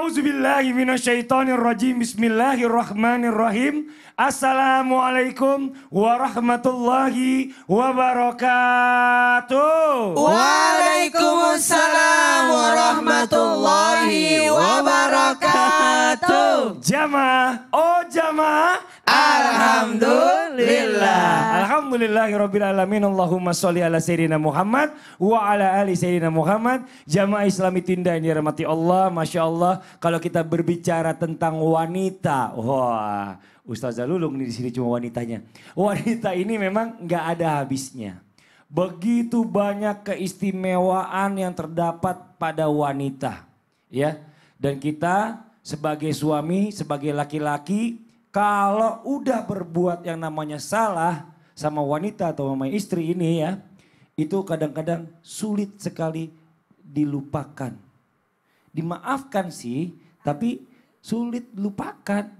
A'udzubillahi minasyaitonirrajim. Bismillahirrahmanirrahim. Assalamualaikum warahmatullahi wabarakatuh. Waalaikumsalam warahmatullahi wabarakatuh. Jamaah, oh jamaah. Alhamdulillah. Alhamdulillahirabbil alamin. Allahumma sholli ala sayyidina Muhammad wa ala ali sayyidina Muhammad. Jamaah Islami Tinda yang dirahmati Allah, Masya Allah. Kalau kita berbicara tentang wanita, wah, Ustazah Lulung nih di sini cuma wanitanya. Wanita ini memang nggak ada habisnya. Begitu banyak keistimewaan yang terdapat pada wanita, ya. Dan kita sebagai suami, sebagai laki-laki, kalau udah berbuat yang namanya salah sama wanita atau sama istri ini ya, itu kadang-kadang sulit sekali dilupakan. Dimaafkan sih, tapi sulit lupakan.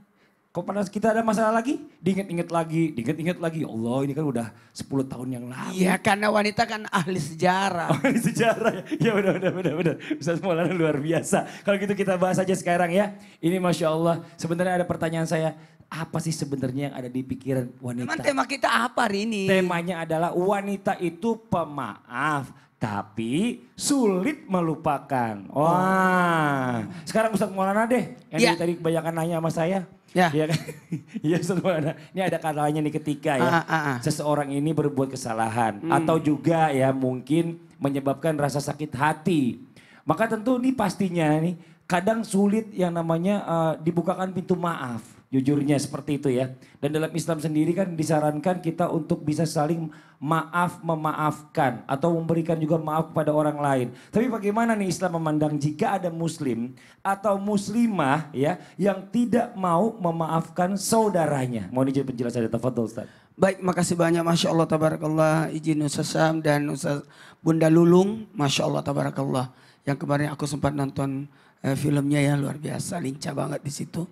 Kalau pada kita ada masalah lagi, diingat-ingat lagi. Ya Allah, ini kan udah 10 tahun yang lalu. Iya, karena wanita kan ahli sejarah. Ahli sejarah ya. Ya benar. Ustaz Maulana luar biasa. Kalau gitu kita bahas aja sekarang ya. Ini Masya Allah, sebenarnya ada pertanyaan saya. Apa sih sebenarnya yang ada di pikiran wanita? Memang tema kita apa hari ini? Temanya adalah wanita itu pemaaf, tapi sulit melupakan. Wah, sekarang Ustaz Maulana deh, yang tadi kebanyakan nanya sama saya. Ya. Iya kan? Iya Ustaz Maulana. Ini ada kalanya nih ketika ya seseorang ini berbuat kesalahan atau juga ya mungkin menyebabkan rasa sakit hati. Maka tentu ini pastinya nih kadang sulit yang namanya dibukakan pintu maaf. Jujurnya seperti itu ya. Dan dalam Islam sendiri kan disarankan kita untuk bisa saling memaafkan atau memberikan juga maaf kepada orang lain. Tapi bagaimana nih Islam memandang jika ada muslim atau muslimah ya yang tidak mau memaafkan saudaranya? Mohon izin penjelasan dari Tafadhol Ustaz. Baik, makasih banyak Masya Allah Tabarakallah. Izin Ustaz Sam dan Ustaz Bunda Lulung. Masya Allah Tabarakallah. Yang kemarin aku sempat nonton filmnya ya, luar biasa, lincah banget di situ.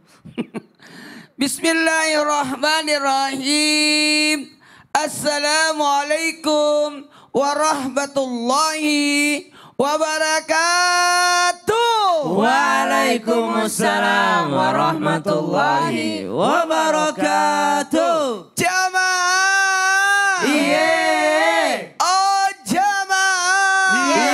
Bismillahirrahmanirrahim. Assalamualaikum warahmatullahi wabarakatuh. Waalaikumsalam warahmatullahi wabarakatuh. Jamaah. Iya. Oh jamaah.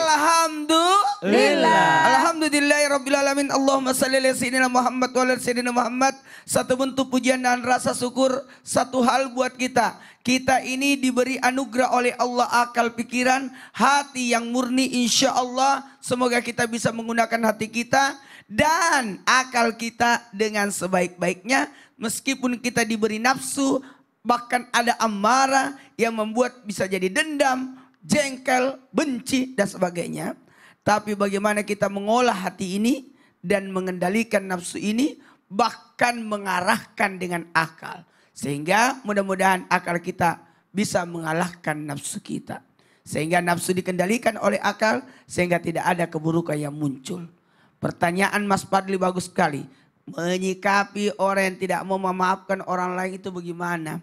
Alhamdulillah. Alhamdulillahirrabbilalamin. Allahumma salli ala sayyidina Muhammad wa ala sayyidina Muhammad. Satu bentuk pujian dan rasa syukur. Satu hal buat kita. Kita ini diberi anugerah oleh Allah akal pikiran. Hati yang murni insya Allah. Semoga kita bisa menggunakan hati kita. Dan akal kita dengan sebaik-baiknya. Meskipun kita diberi nafsu. Bahkan ada amarah yang membuat bisa jadi dendam, jengkel, benci dan sebagainya. Tapi bagaimana kita mengolah hati ini dan mengendalikan nafsu ini, bahkan mengarahkan dengan akal. Sehingga mudah-mudahan akal kita bisa mengalahkan nafsu kita. Sehingga nafsu dikendalikan oleh akal, sehingga tidak ada keburukan yang muncul. Pertanyaan Mas Fadli bagus sekali. Menyikapi orang yang tidak mau memaafkan orang lain itu bagaimana?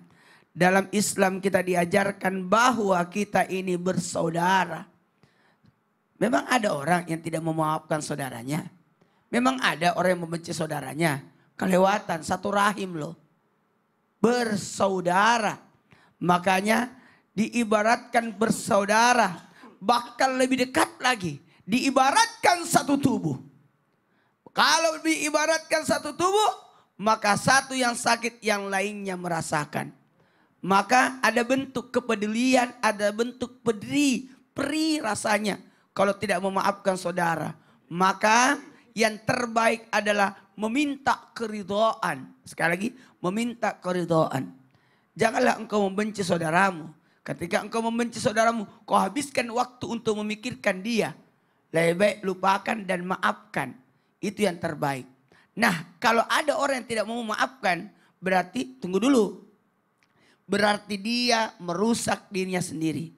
Dalam Islam kita diajarkan bahwa kita ini bersaudara. Memang ada orang yang tidak memaafkan saudaranya. Memang ada orang yang membenci saudaranya. Kelewatan satu rahim loh. Bersaudara. Makanya diibaratkan bersaudara. Bahkan lebih dekat lagi. Diibaratkan satu tubuh. Kalau diibaratkan satu tubuh. Maka satu yang sakit yang lainnya merasakan. Maka ada bentuk kepedulian. Ada bentuk peri rasanya. Kalau tidak memaafkan saudara. Maka yang terbaik adalah meminta keridhaan. Sekali lagi, meminta keridhaan. Janganlah engkau membenci saudaramu. Ketika engkau membenci saudaramu, kau habiskan waktu untuk memikirkan dia. Lebih baik lupakan dan maafkan. Itu yang terbaik. Nah, kalau ada orang yang tidak mau memaafkan, berarti tunggu dulu. Berarti dia merusak dirinya sendiri.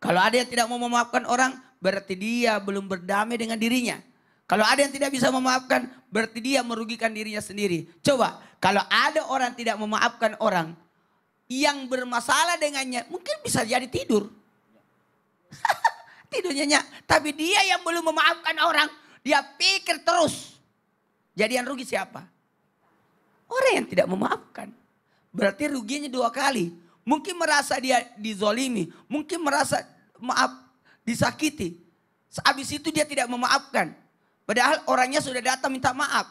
Kalau ada yang tidak mau memaafkan orang, berarti dia belum berdamai dengan dirinya. Kalau ada yang tidak bisa memaafkan, berarti dia merugikan dirinya sendiri. Coba, kalau ada orang tidak memaafkan orang, yang bermasalah dengannya, mungkin bisa jadi tidur. Tidurnya nyak. Tapi dia yang belum memaafkan orang, Dia pikir terus. Jadi yang rugi siapa? Orang yang tidak memaafkan. Berarti ruginya 2 kali. Mungkin merasa dia dizolimi. Mungkin merasa disakiti. Habis itu dia tidak memaafkan. Padahal orangnya sudah datang minta maaf.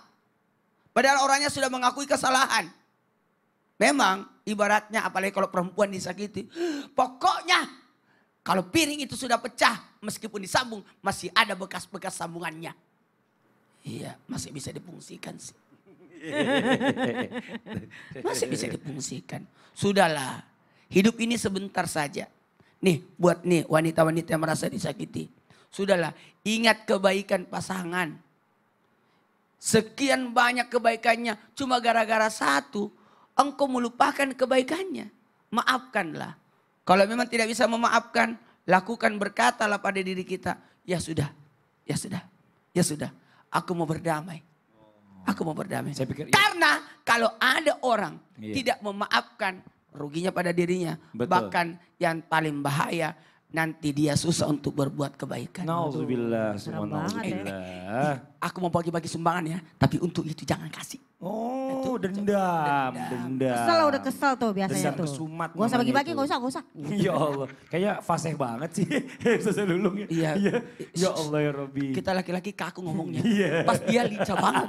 Padahal orangnya sudah mengakui kesalahan. Memang ibaratnya apalagi kalau perempuan disakiti. Pokoknya kalau piring itu sudah pecah meskipun disambung masih ada bekas-bekas sambungannya. Iya masih bisa difungsikan sih. Masih bisa difungsikan. Sudahlah hidup ini sebentar saja. Nih buat nih wanita-wanita yang merasa disakiti. Sudahlah ingat kebaikan pasangan. Sekian banyak kebaikannya cuma gara-gara satu. Engkau melupakan kebaikannya. Maafkanlah. Kalau memang tidak bisa memaafkan. Lakukan berkatalah pada diri kita. Ya sudah. Ya sudah. Ya sudah. Aku mau berdamai. Aku mau berdamai. Saya pikir, karena kalau ada orang tidak memaafkan. Ruginya pada dirinya. Betul. Bahkan yang paling bahaya. Nanti dia susah untuk berbuat kebaikan. Nauzubillah. Aku mau bagi-bagi sumbangan ya. Tapi untuk itu jangan kasih. Oh dendam. Kesel udah kesel tuh biasanya Dendam tuh. kesumat Gak usah namanya bagi-bagi, itu. gak usah. Ya Allah, kayaknya fasih banget sih. Ustaz Lulung ya. Iya. Ya Allah ya Rabbi. Kita laki-laki kaku ngomongnya. Iya. Pas dia lincah banget.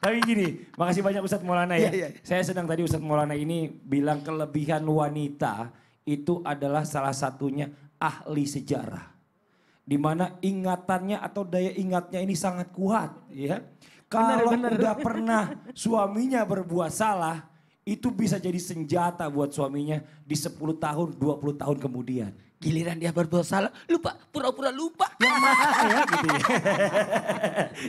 Tapi gini, makasih banyak Ustadz Maulana ya. Iya. Saya senang tadi Ustadz Maulana ini bilang kelebihan wanita itu adalah salah satunya ahli sejarah. Di mana ingatannya atau daya ingatnya ini sangat kuat ya. Kalau udah pernah suaminya berbuat salah, itu bisa jadi senjata buat suaminya di 10 tahun, 20 tahun kemudian. Giliran dia berbuat salah, lupa, pura-pura lupa. Yang mana ya gitu ya.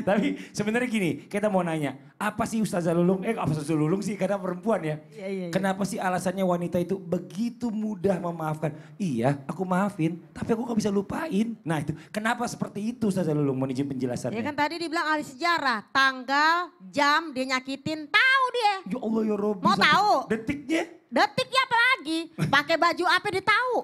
Tapi sebenarnya gini, kita mau nanya, apa sih Ustazah Lulung, apa Ustazah Lulung sih karena perempuan ya. Iya. Kenapa sih alasannya wanita itu begitu mudah memaafkan? Iya, aku maafin, tapi aku gak bisa lupain. Nah itu, kenapa seperti itu Ustazah Lulung, mau izin penjelasannya? Ya kan tadi dibilang ahli sejarah, tanggal, jam dia nyakitin, tahu dia. Ya Allah ya Robbi. Mau tahu? Detiknya? Detiknya apa lagi? Pakai baju apa dia tahu.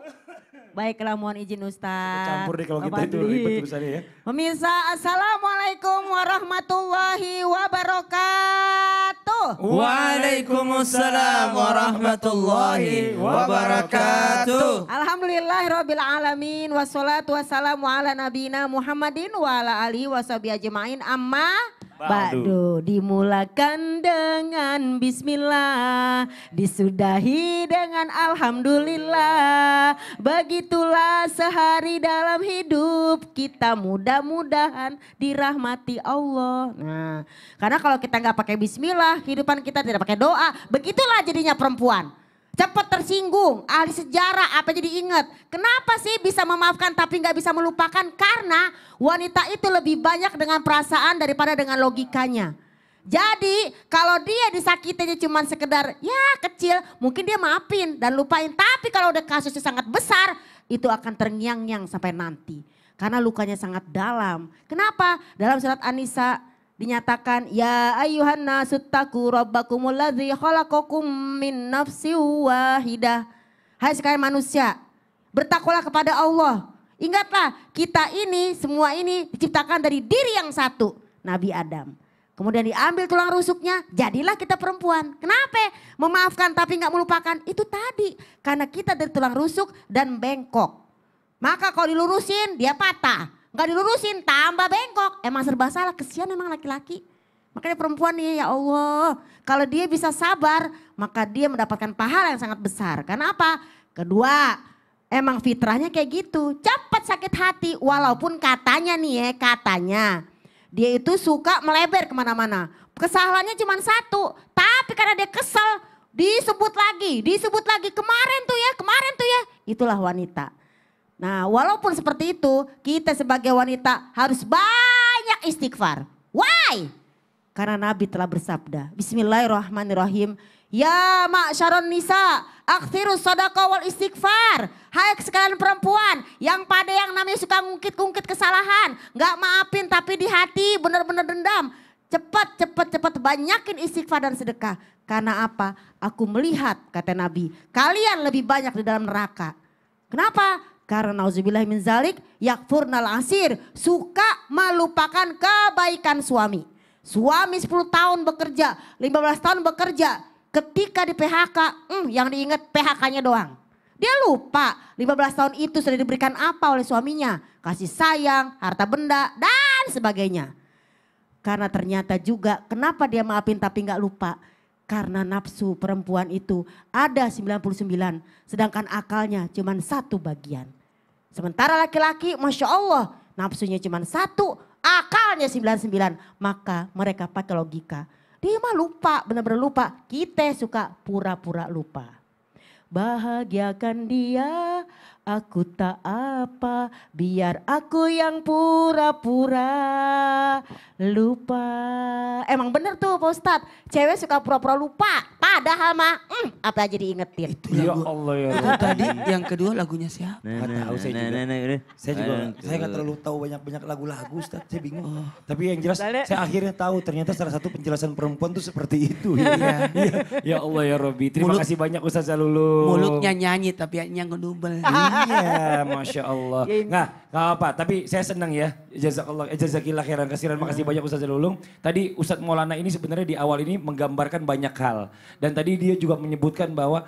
Baiklah mohon izin Ustaz. Campur deh kalau kita itu Fadli. ribet urusannya ya. Pemirsa Assalamualaikum warahmatullahi wabarakatuh. Waalaikumsalam warahmatullahi wabarakatuh. Alhamdulillahirabbil alamin wassalatu wassalamu ala nabiyina Muhammadin wa ala alihi washabihi ajmain amma ba'du. Dimulakan dengan bismillah, disudahi dengan alhamdulillah. Begitulah sehari dalam hidup kita, mudah-mudahan dirahmati Allah. Nah, karena kalau kita nggak pakai bismillah, kehidupan kita tidak pakai doa, begitulah jadinya perempuan. Cepat tersinggung, ahli sejarah apa jadi ingat. Kenapa sih bisa memaafkan tapi nggak bisa melupakan? Karena wanita itu lebih banyak dengan perasaan daripada dengan logikanya. Jadi kalau dia disakitinya cuma sekedar ya kecil, mungkin dia maafin dan lupain. Tapi kalau udah kasusnya sangat besar, itu akan terngiang-ngiang sampai nanti. Karena lukanya sangat dalam. Kenapa? Dalam surat An-Nisa dinyatakan ya ayyuhan nasu taqu rabbakumul ladzi khalaqakum min nafsin wahidah. Hai sekalian manusia, bertakwalah kepada Allah. Ingatlah kita ini semua ini diciptakan dari diri yang satu, Nabi Adam. Kemudian diambil tulang rusuknya, jadilah kita perempuan. Kenapa? Memaafkan tapi nggak melupakan. Itu tadi karena kita dari tulang rusuk dan bengkok. Maka kalau dilurusin dia patah. Gak dilurusin tambah bengkok. Emang serba salah, kesian emang laki-laki. Makanya perempuan nih ya Allah. Kalau dia bisa sabar maka dia mendapatkan pahala yang sangat besar. Karena apa? Kedua, emang fitrahnya kayak gitu. Cepat sakit hati walaupun katanya nih ya katanya. Dia itu suka melebar kemana-mana. Kesalahannya cuma satu. Tapi karena dia kesel disebut lagi. Kemarin tuh ya. Itulah wanita. Nah walaupun seperti itu kita sebagai wanita harus banyak istighfar. Why? Karena Nabi telah bersabda Bismillahirrahmanirrahim. Ya ma'syaron nisa aktsirus shadaqah wal istighfar. Hai sekalian perempuan yang pada yang namanya suka ngungkit-ngungkit kesalahan. Gak maafin tapi di hati benar-benar dendam. Cepat banyakin istighfar dan sedekah. Karena apa? Aku melihat kata Nabi kalian lebih banyak di dalam neraka. Kenapa? Karena nauzubillah min zalik yakfurnal asir. Suka melupakan kebaikan suami. Suami 10 tahun bekerja, 15 tahun bekerja. Ketika di PHK, yang diingat PHK-nya doang. Dia lupa 15 tahun itu sudah diberikan apa oleh suaminya. Kasih sayang, harta benda, dan sebagainya. Karena ternyata juga kenapa dia maafin tapi gak lupa. Karena nafsu perempuan itu ada 99, sedangkan akalnya cuma 1 bagian. Sementara laki-laki Masya Allah nafsunya cuma 1, akalnya 99. Maka mereka pakai logika. Dia mah lupa, benar-benar lupa. Kita suka pura-pura lupa. Bahagiakan dia, aku tak apa, biar aku yang pura-pura lupa. Emang bener tuh Pak Ustadz, cewek suka pura-pura lupa. Padahal mah apa aja diingetin. Ya Allah ya. Itu tadi yang kedua lagunya siapa? Nggak tahu saya juga. Saya juga saya nggak terlalu tahu banyak banyak lagu Ustaz, saya bingung. Tapi yang jelas saya akhirnya tahu ternyata salah satu penjelasan perempuan tuh seperti itu. Iya. Ya Allah ya Robbi. Terima kasih banyak Ustaz Zalulung. Mulutnya nyanyi tapi hatinya ngedubel. Iya, Masya Allah. Nggak apa, tapi saya senang ya. Jazakillah khairan kasiran. Makasih banyak Ustaz Zalulung. Tadi Ustaz Maulana ini sebenarnya di awal ini menggambarkan banyak hal. Dan tadi dia juga menyebutkan bahwa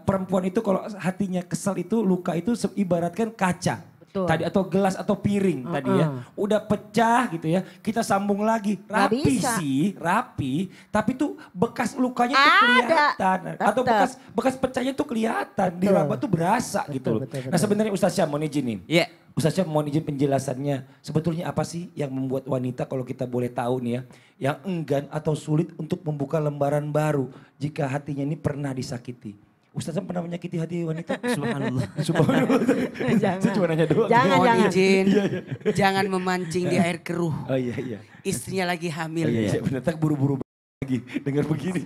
perempuan itu kalau hatinya kesal itu, luka itu ibaratkan kaca. Betul. Tadi atau gelas atau piring tadi ya. Udah pecah gitu ya. Kita sambung lagi. Rapi sih, rapi. Tapi tuh bekas lukanya tuh kelihatan. Atau bekas pecahnya tuh kelihatan. Diraba tuh berasa gitu loh. Nah sebenarnya Ustaz Syam mohon izin nih. Iya. Ustaz Syam mohon izin penjelasannya. Sebetulnya apa sih yang membuat wanita kalau kita boleh tahu nih ya. Yang enggan atau sulit untuk membuka lembaran baru. Jika hatinya ini pernah disakiti. Ustaz pernah menyakiti hati wanita? Subhanallah. Subhanallah. Saya cuma nanya doang. Mohon izin, jangan memancing di air keruh. Oh iya. Istrinya lagi hamil. Iya benar, tak buru-buru lagi dengar begini.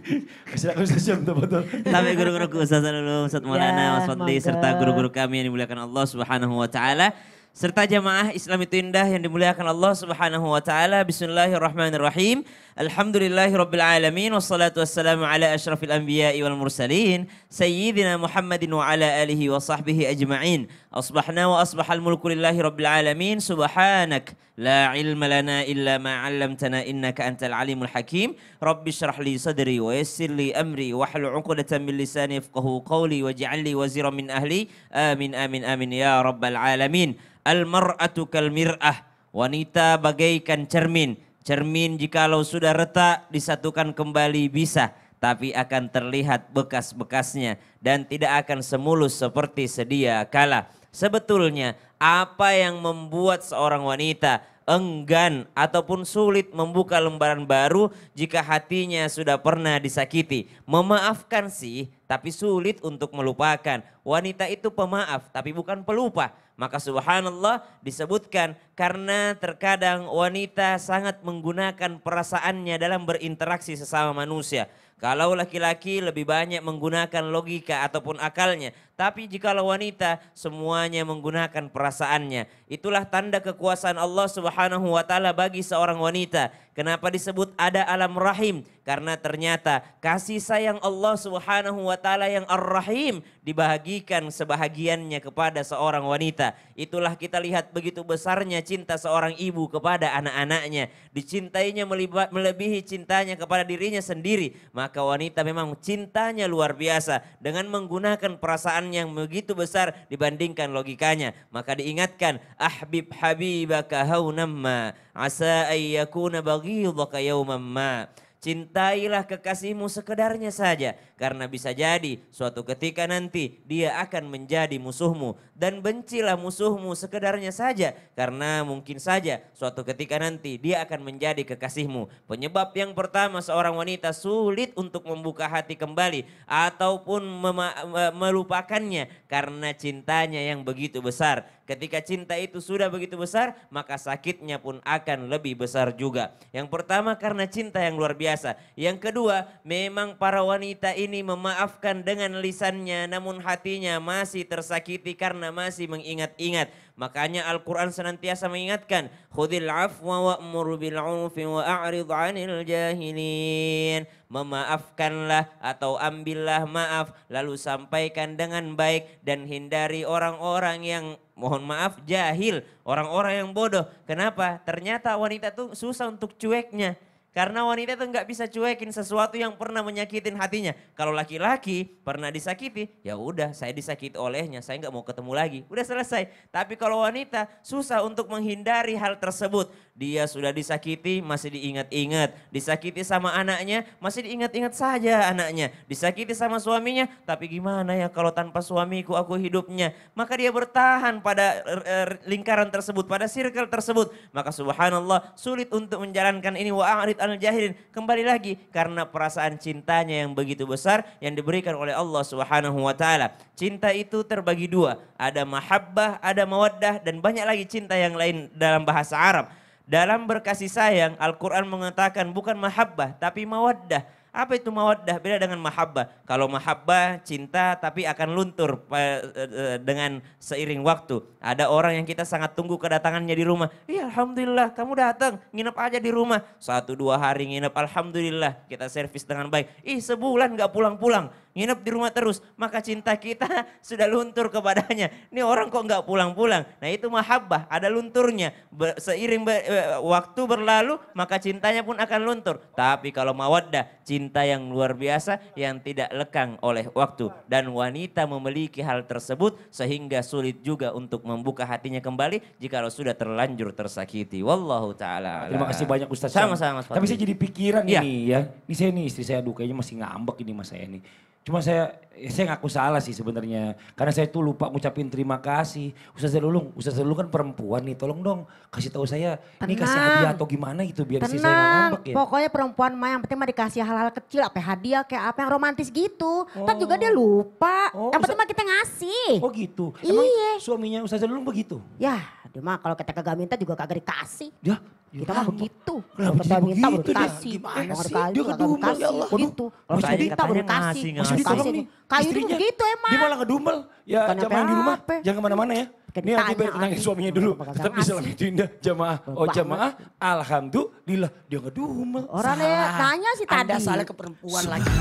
Silakan Ustaz Syam, betul. Sampai guru-guruku Ustaz Zalulung, Ustaz Maulana, Mas Fadli, serta guru-guru kami yang dimuliakan Allah Subhanahu wa taala. Serta jamaah Islam itu indah yang dimuliakan Allah Subhanahu wa taala. Bismillahirrahmanirrahim. Alhamdulillahirabbil alamin wassalatu wassalamu ala asyrafil anbiya'i wal mursalin sayyidina Muhammadin wa ala alihi wa sahbihi ajma'in. Asbahna wa asbahal mulku lillahi rabbil alamin. Subhanak la ilma lana illa ma 'allamtana innaka antal alimul hakim. Rabbi shrah li sadri wa yassir li amri wahlul 'uqdatam min lisani yafqahu qawli waj'al li waziran min ahli. Amin amin amin ya rabbal alamin. Al-mar'atu kal mir'ah, wanita bagaikan cermin. Cermin jikalau sudah retak disatukan kembali bisa, tapi akan terlihat bekas-bekasnya dan tidak akan semulus seperti sedia kala. Sebetulnya apa yang membuat seorang wanita enggan ataupun sulit membuka lembaran baru jika hatinya sudah pernah disakiti? Memaafkan sih, tapi sulit untuk melupakan. Wanita itu pemaaf tapi bukan pelupa. Maka subhanallah disebutkan karena terkadang wanita sangat menggunakan perasaannya dalam berinteraksi sesama manusia. Kalau laki-laki lebih banyak menggunakan logika ataupun akalnya. Tapi jikalau wanita semuanya menggunakan perasaannya. Itulah tanda kekuasaan Allah Subhanahu wa taala bagi seorang wanita. Kenapa disebut ada alam rahim? Karena ternyata kasih sayang Allah Subhanahu wa taala yang Ar-Rahim dibahagikan sebahagiannya kepada seorang wanita. Itulah kita lihat begitu besarnya cinta seorang ibu kepada anak-anaknya. Dicintainya melebihi cintanya kepada dirinya sendiri. Maka wanita memang cintanya luar biasa dengan menggunakan perasaan yang begitu besar dibandingkan logikanya. Maka diingatkan, ahbib habibaka haunamma asa ayyakuna baghidhaka yawman ma. Cintailah kekasihmu sekedarnya saja. Karena bisa jadi suatu ketika nanti dia akan menjadi musuhmu. Dan bencilah musuhmu sekedarnya saja. Karena mungkin saja suatu ketika nanti dia akan menjadi kekasihmu. Penyebab yang pertama seorang wanita sulit untuk membuka hati kembali. Ataupun melupakannya karena cintanya yang begitu besar. Ketika cinta itu sudah begitu besar maka sakitnya pun akan lebih besar juga. Yang pertama karena cinta yang luar biasa. Yang kedua memang para wanita ini ini memaafkan dengan lisannya namun hatinya masih tersakiti karena masih mengingat-ingat. Makanya Al-Quran senantiasa mengingatkan, khudhil afwa wa'mur bil 'urfi wa a'rid 'anil jahilin. Memaafkanlah atau ambillah maaf lalu sampaikan dengan baik dan hindari orang-orang yang mohon maaf jahil, orang-orang yang bodoh. Kenapa? Ternyata wanita tuh susah untuk cueknya. Karena wanita itu nggak bisa cuekin sesuatu yang pernah menyakitin hatinya. Kalau laki-laki pernah disakiti, ya udah saya disakiti olehnya, saya nggak mau ketemu lagi, udah selesai. Tapi kalau wanita susah untuk menghindari hal tersebut. Dia sudah disakiti masih diingat-ingat, disakiti sama anaknya masih diingat-ingat saja anaknya, disakiti sama suaminya. Tapi gimana ya kalau tanpa suamiku aku hidupnya? Maka dia bertahan pada lingkaran tersebut, pada circle tersebut. Maka subhanallah sulit untuk menjalankan ini wa a'rid anil jahilin. Kembali lagi karena perasaan cintanya yang begitu besar yang diberikan oleh Allah Subhanahu wa taala. Cinta itu terbagi dua, ada mahabbah, ada mawaddah dan banyak lagi cinta yang lain dalam bahasa Arab. Dalam berkasih sayang Al-Quran mengatakan bukan mahabbah tapi mawaddah. Apa itu mawaddah? Beda dengan mahabbah. Kalau mahabbah cinta tapi akan luntur dengan seiring waktu. Ada orang yang kita sangat tunggu kedatangannya di rumah. Iya alhamdulillah kamu datang, nginep aja di rumah. 1-2 hari nginep alhamdulillah kita servis dengan baik. Sebulan gak pulang-pulang, nginep di rumah terus. Maka cinta kita sudah luntur kepadanya. Ini orang kok gak pulang-pulang. Nah itu mahabbah, ada lunturnya. Seiring waktu berlalu maka cintanya pun akan luntur. Tapi kalau mawaddah, cinta yang luar biasa yang tidak lekang oleh waktu. Dan wanita memiliki hal tersebut sehingga sulit juga untuk membuka hatinya kembali jika sudah terlanjur tersakiti. Wallahu ta'ala. Terima kasih banyak Ustaz. Sama-sama. Tapi saya jadi pikiran Ya. ini ya. Ini saya nih istri saya aduh kayaknya masih ngambek ini mas saya nih. Cuma saya ngaku salah sih sebenarnya. Karena saya tuh lupa ngucapin terima kasih. Ustaz Lulung kan perempuan nih. Tolong dong kasih tahu saya ini kasih hadiah atau gimana gitu biar istri saya gak Tenang, ngambek ya. pokoknya perempuan mah yang penting mah dikasih hal-hal kecil, apa hadiah kayak apa yang romantis gitu. Ntar juga dia lupa, Oh, yang penting mah kita ngasih. Oh gitu. Emang Iya. suaminya Ustaz Lulung begitu? Ya, dia mah kalau kita kagak minta juga kagak dikasih. Ya. Kita mah begitu. Kenapa Kalau kita jadi minta baru begitu dia? dikasih. Gimana Kalau sih? dikasih, Dia kagak ngedumel, dikasih. ya Allah. Waduh, Gitu. Kalau Mas kita Didi minta baru katanya dikasih. ngasih, Masih ngasih. ditolong nih. Kayu itu Istrinya. begitu emang. Dia malah ngedumel. Ya Bukan jamaah di rumah apa-apa. jangan kemana-mana ya. Pakai Ini lagi ditanya biar tenangin lagi. suaminya dulu. Kagak Tetap ngasih. Islam itu indah jamaah. Oh Banget. jamaah alhamdulillah dia ngedumel. Orang dia nanya sih tadi. Anda salah ke perempuan lagi.